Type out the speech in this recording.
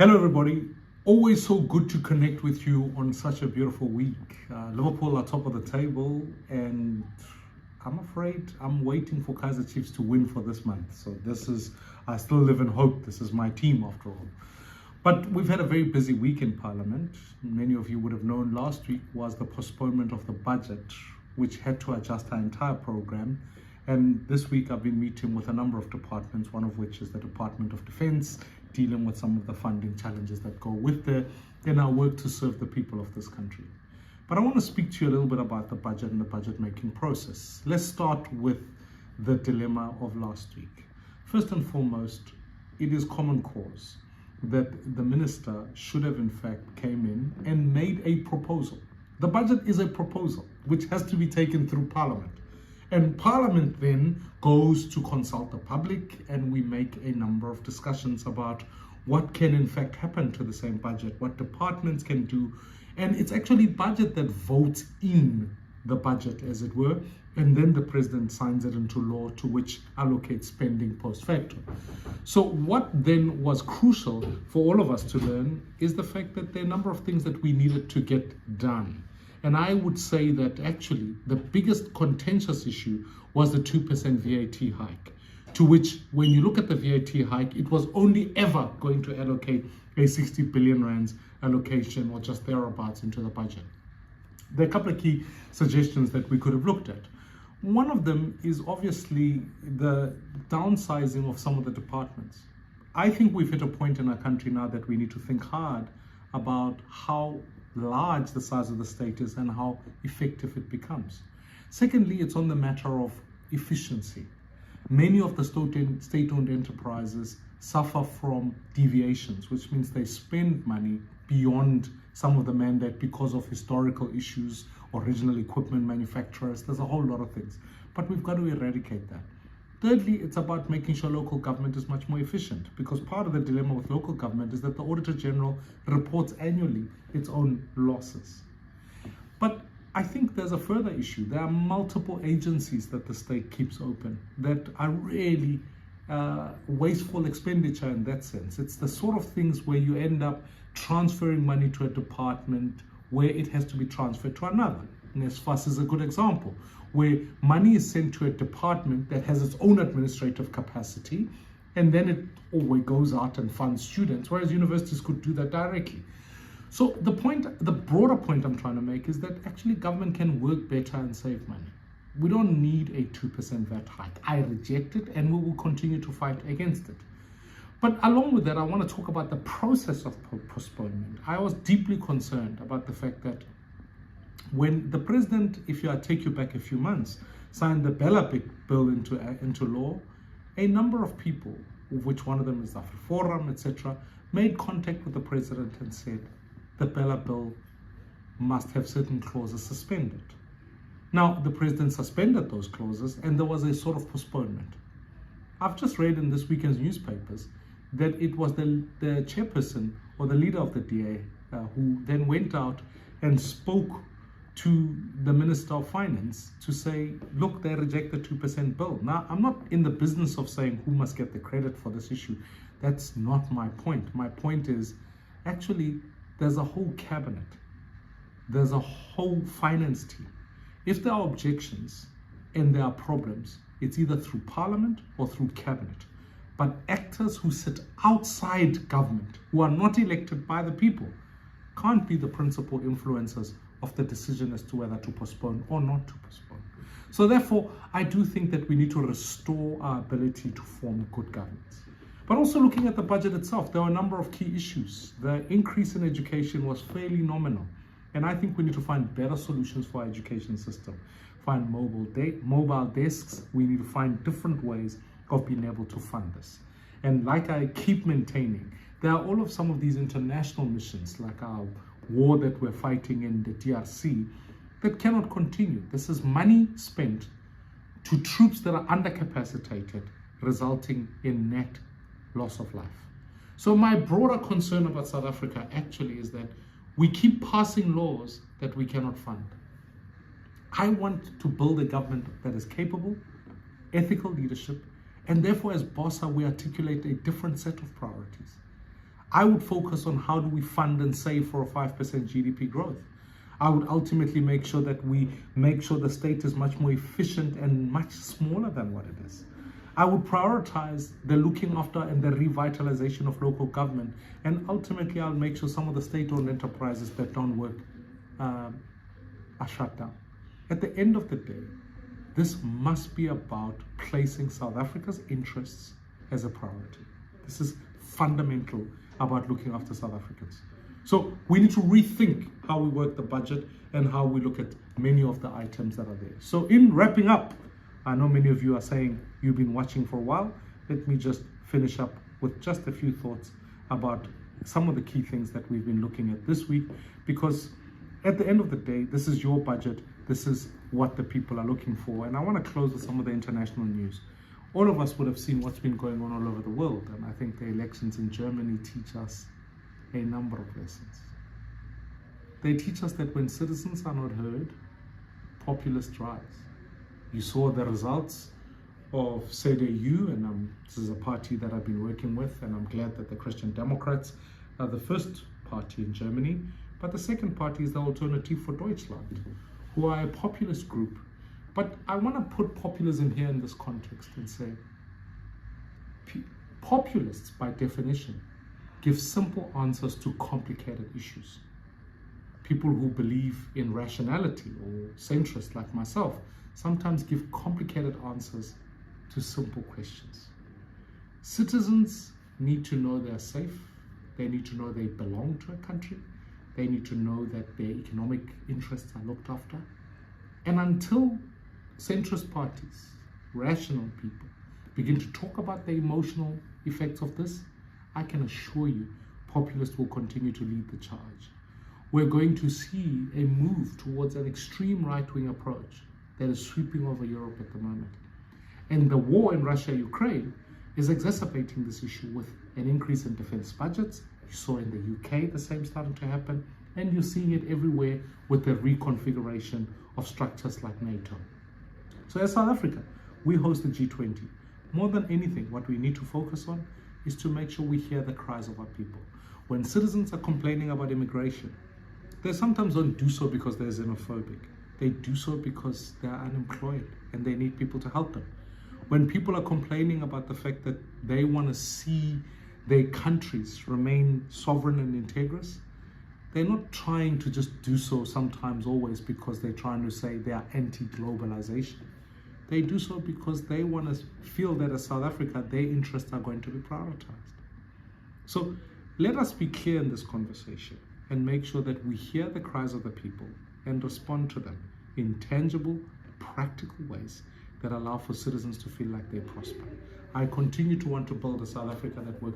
Hello everybody, always so good to connect with you on such a beautiful week. Liverpool are top of the table and I'm afraid I'm waiting for Kaizer Chiefs to win for this month. So I still live in hope. This is my team after all. But we've had a very busy week in Parliament. Many of you would have known last week was the postponement of the budget, which had to adjust our entire program. And this week I've been meeting with a number of departments, one of which is the Department of Defense, dealing with some of the funding challenges that go with there in our work to serve the people of this country. But I want to speak to you a little bit about the budget and the budget making process. Let's start with the dilemma of last week. First and foremost, it is common cause that the minister should have in fact came in and made a proposal. The budget is a proposal which has to be taken through Parliament. And Parliament then goes to consult the public, and we make a number of discussions about what can in fact happen to the same budget, what departments can do. And it's actually budget that votes in the budget, as it were, and then the president signs it into law, to which allocates spending post facto. So what then was crucial for all of us to learn is the fact that there are a number of things that we needed to get done. And I would say that actually the biggest contentious issue was the 2% VAT hike, to which when you look at the VAT hike, it was only ever going to allocate a 60 billion rands allocation or just thereabouts into the budget. There are a couple of key suggestions that we could have looked at. One of them is obviously the downsizing of some of the departments. I think we've hit a point in our country now that we need to think hard about how large the size of the state is and how effective it becomes. Secondly, it's on the matter of efficiency. Many of the state-owned enterprises suffer from deviations, which means they spend money beyond some of the mandate because of historical issues, original equipment manufacturers. There's a whole lot of things, but we've got to eradicate that. Thirdly, it's about making sure local government is much more efficient, because part of the dilemma with local government is that the Auditor General reports annually its own losses. But I think there's a further issue. There are multiple agencies that the state keeps open that are really wasteful expenditure in that sense. It's the sort of things where you end up transferring money to a department where it has to be transferred to another. NSFAS is a good example, where money is sent to a department that has its own administrative capacity, and then it always goes out and funds students, whereas universities could do that directly. So the broader point I'm trying to make is that actually government can work better and save money. We don't need a 2% VAT hike. I reject it, and we will continue to fight against it. But along with that, I want to talk about the process of postponement. I was deeply concerned about the fact that when the president, if I take you back a few months, signed the Bella bill into law, a number of people, of which one of them is the Forum, etc., made contact with the president and said the Bella bill must have certain clauses suspended. Now, the president suspended those clauses and there was a sort of postponement. I've just read in this weekend's newspapers that it was the chairperson or the leader of the DA who then went out and spoke to the Minister of Finance to say, look, they reject the 2% bill. Now, I'm not in the business of saying who must get the credit for this issue. That's not my point. My point is, actually, there's a whole cabinet. There's a whole finance team. If there are objections and there are problems, it's either through Parliament or through cabinet. But actors who sit outside government, who are not elected by the people, can't be the principal influencers of the decision as to whether to postpone or not to postpone. So therefore, I do think that we need to restore our ability to form good governance. But also looking at the budget itself, there are a number of key issues. The increase in education was fairly nominal. And I think we need to find better solutions for our education system. Find mobile desks. We need to find different ways of being able to fund this. And like I keep maintaining, there are all of some of these international missions, like our war that we're fighting in the DRC, that cannot continue. This is money spent to troops that are undercapacitated, resulting in net loss of life. So my broader concern about South Africa actually is that we keep passing laws that we cannot fund. I want to build a government that is capable, ethical leadership, and therefore as BOSA we articulate a different set of priorities. I would focus on how do we fund and save for a 5% GDP growth. I would ultimately make sure that we make sure the state is much more efficient and much smaller than what it is. I would prioritize the looking after and the revitalization of local government. And ultimately, I'll make sure some of the state-owned enterprises that don't work are shut down. At the end of the day, this must be about placing South Africa's interests as a priority. This is fundamental about looking after South Africans. So we need to rethink how we work the budget and how we look at many of the items that are there. So in wrapping up, I know many of you are saying you've been watching for a while. Let me just finish up with just a few thoughts about some of the key things that we've been looking at this week, because at the end of the day, this is your budget. This is what the people are looking for. And I want to close with some of the international news. All of us would have seen what's been going on all over the world. And I think the elections in Germany teach us a number of lessons. They teach us that when citizens are not heard, populists rise. You saw the results of CDU, and this is a party that I've been working with, and I'm glad that the Christian Democrats are the first party in Germany, but the second party is the Alternative for Deutschland, who are a populist group. But I want to put populism here in this context and say, populists, by definition, give simple answers to complicated issues. People who believe in rationality, or centrists like myself, sometimes give complicated answers to simple questions. Citizens need to know they're safe. They need to know they belong to a country. They need to know that their economic interests are looked after. And until centrist parties, rational people, begin to talk about the emotional effects of this, I can assure you, populists will continue to lead the charge. We're going to see a move towards an extreme right-wing approach that is sweeping over Europe at the moment. And the war in Russia-Ukraine is exacerbating this issue with an increase in defense budgets. You saw in the UK the same starting to happen, and you're seeing it everywhere with the reconfiguration of structures like NATO. So as South Africa, we host the G20. More than anything, what we need to focus on is to make sure we hear the cries of our people. When citizens are complaining about immigration, they sometimes don't do so because they're xenophobic. They do so because they're unemployed and they need people to help them. When people are complaining about the fact that they want to see their countries remain sovereign and integrous, they're not trying to just do so sometimes always because they're trying to say they are anti-globalization. They do so because they want to feel that as South Africa, their interests are going to be prioritized. So let us be clear in this conversation and make sure that we hear the cries of the people and respond to them in tangible, practical ways that allow for citizens to feel like they prosper. I continue to want to build a South Africa that works